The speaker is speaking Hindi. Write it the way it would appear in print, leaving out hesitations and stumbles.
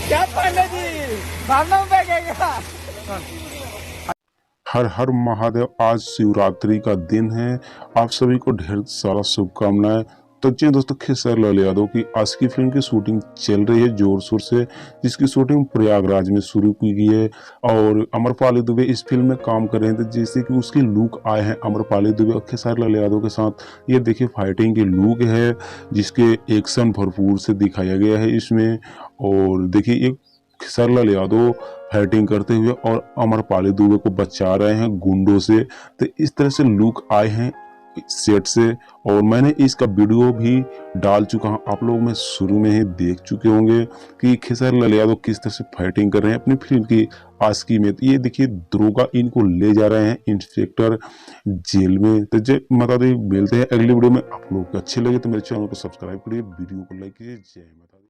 क्या पांडे जी भावना में क्या? हर हर महादेव। आज शिवरात्रि का दिन है। आप सभी को ढेर सारा शुभकामनाएं। तो जी दोस्तों, खेसारी लाल यादव की आशिकी फिल्म की शूटिंग चल रही है जोर शोर से, जिसकी शूटिंग प्रयागराज में शुरू की गई है। और अमरपाली दुबे इस फिल्म में काम कर रहे थे, जैसे कि उसकी लुक आए हैं अमरपाली दुबे और खेसारी लाल यादव के साथ। ये देखिए फाइटिंग की लुक है, जिसके एक्शन भरपूर से दिखाया गया है इसमें। और देखिए एक खेसारी लाल यादव फाइटिंग करते हुए और अमरपाली दुबे को बचा रहे हैं गुंडों से। तो इस तरह से लुक आए हैं सेट से। और मैंने इसका वीडियो भी डाल चुका हूं, आप लोग में शुरू में ही देख चुके होंगे कि खेसारी लाल यादव किस तरह से फाइटिंग कर रहे हैं अपनी फिल्म की आशिकी में। तो ये देखिए दरोगा इनको ले जा रहे हैं इंस्पेक्टर जेल में। तो जय माता दी, मिलते हैं अगली वीडियो में। आप लोग को अच्छे लगे तो मेरे चैनल को सब्सक्राइब करिए, वीडियो को लाइक कीजिए। जय माता दी।